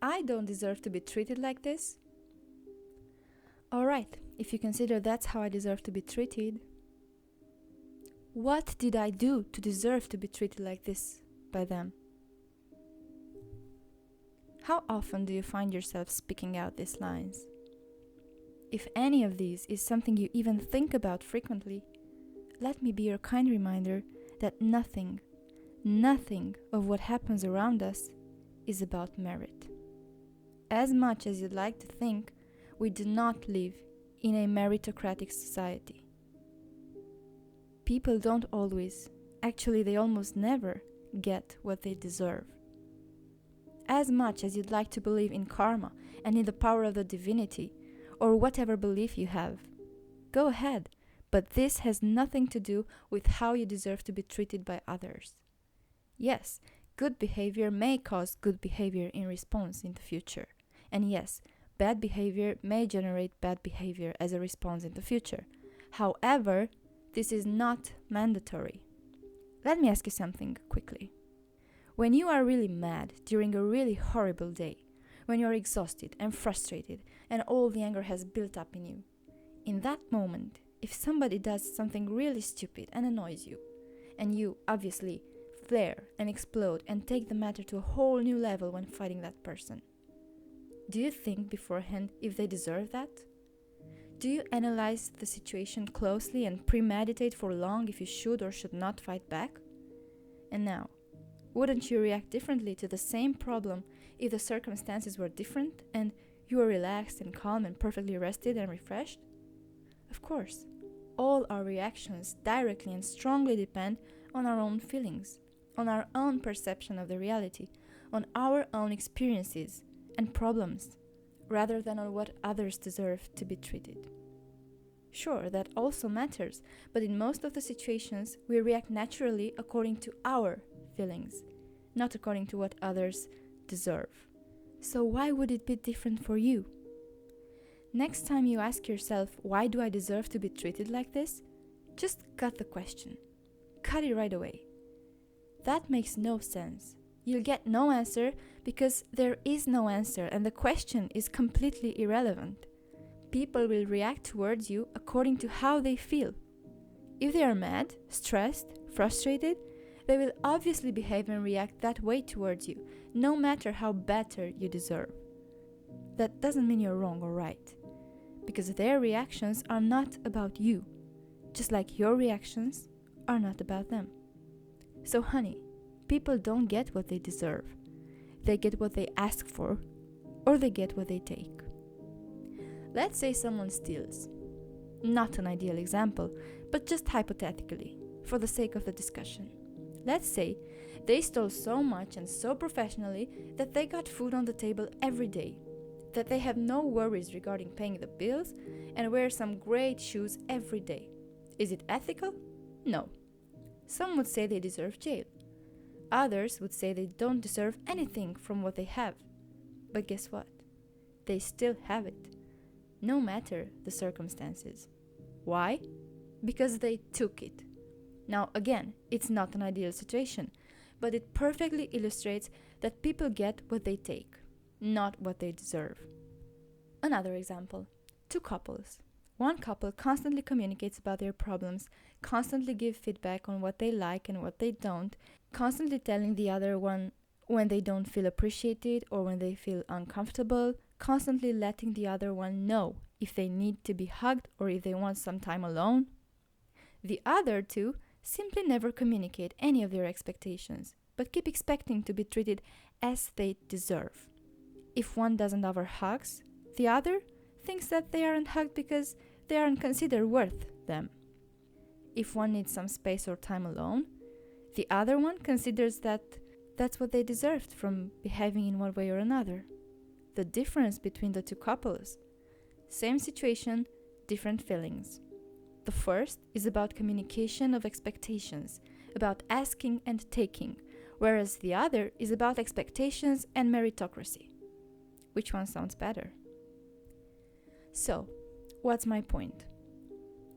I don't deserve to be treated like this? Alright, if you consider that's how I deserve to be treated, what did I do to deserve to be treated like this by them? How often do you find yourself speaking out these lines? If any of these is something you even think about frequently, let me be your kind reminder that nothing of what happens around us is about merit. As much as you'd like to think, we do not live in a meritocratic society. People don't always, actually they almost never, get what they deserve. As much as you'd like to believe in karma and in the power of the divinity, or whatever belief you have, go ahead, but this has nothing to do with how you deserve to be treated by others. Yes, good behavior may cause good behavior in response in the future. And yes, bad behavior may generate bad behavior as a response in the future. However, this is not mandatory. Let me ask you something quickly. When you are really mad during a really horrible day, when you are exhausted and frustrated and all the anger has built up in you, in that moment, if somebody does something really stupid and annoys you, and you obviously flare and explode and take the matter to a whole new level when fighting that person, do you think beforehand if they deserve that? Do you analyze the situation closely and premeditate for long if you should or should not fight back? And now, wouldn't you react differently to the same problem if the circumstances were different and you were relaxed and calm and perfectly rested and refreshed? Of course, all our reactions directly and strongly depend on our own feelings, on our own perception of the reality, on our own experiences and problems, rather than on what others deserve to be treated. Sure, that also matters, but in most of the situations, we react naturally according to our feelings, not according to what others deserve. So why would it be different for you? Next time you ask yourself, why do I deserve to be treated like this? Just cut the question. Cut it right away. That makes no sense. You'll get no answer because there is no answer and the question is completely irrelevant. People will react towards you according to how they feel. If they are mad, stressed, frustrated, they will obviously behave and react that way towards you, no matter how better you deserve. That doesn't mean you're wrong or right, because their reactions are not about you, just like your reactions are not about them. So honey, people don't get what they deserve. They get what they ask for, or they get what they take. Let's say someone steals. Not an ideal example, but just hypothetically, for the sake of the discussion. Let's say they stole so much and so professionally that they got food on the table every day, that they have no worries regarding paying the bills and wear some great shoes every day. Is it ethical? No. Some would say they deserve jail. Others would say they don't deserve anything from what they have. But guess what? They still have it, no matter the circumstances. Why? Because they took it. Now again, it's not an ideal situation, but it perfectly illustrates that people get what they take, not what they deserve. Another example, two couples. One couple constantly communicates about their problems, constantly give feedback on what they like and what they don't, constantly telling the other one when they don't feel appreciated or when they feel uncomfortable, constantly letting the other one know if they need to be hugged or if they want some time alone. The other two simply never communicate any of their expectations, but keep expecting to be treated as they deserve. If one doesn't offer hugs, the other thinks that they aren't hugged because they aren't considered worth them. If one needs some space or time alone, the other one considers that that's what they deserved from behaving in one way or another. The difference between the two couples: same situation, different feelings. The first is about communication of expectations, about asking and taking, whereas the other is about expectations and meritocracy. Which one sounds better? So, what's my point?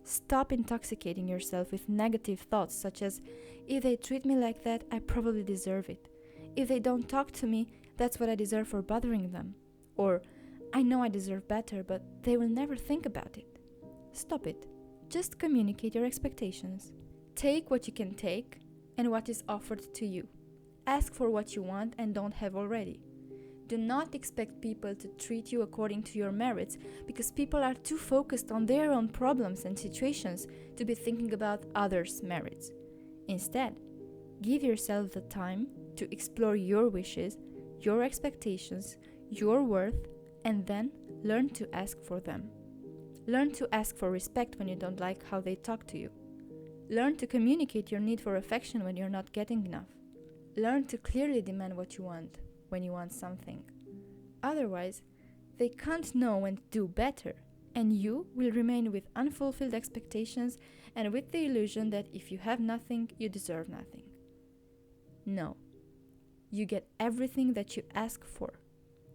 Stop intoxicating yourself with negative thoughts such as, if they treat me like that, I probably deserve it. If they don't talk to me, that's what I deserve for bothering them. Or, I know I deserve better, but they will never think about it. Stop it. Just communicate your expectations. Take what you can take and what is offered to you. Ask for what you want and don't have already. Do not expect people to treat you according to your merits, because people are too focused on their own problems and situations to be thinking about others' merits. Instead, give yourself the time to explore your wishes, your expectations, your worth, and then learn to ask for them. Learn to ask for respect when you don't like how they talk to you. Learn to communicate your need for affection when you're not getting enough. Learn to clearly demand what you want when you want something. Otherwise, they can't know when to do better, and you will remain with unfulfilled expectations and with the illusion that if you have nothing, you deserve nothing. No. You get everything that you ask for.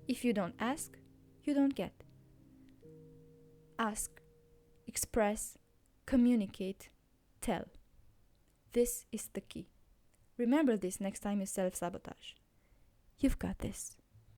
If you don't ask, you don't get. Ask, express, communicate, tell. This is the key. Remember this next time you self-sabotage. You've got this.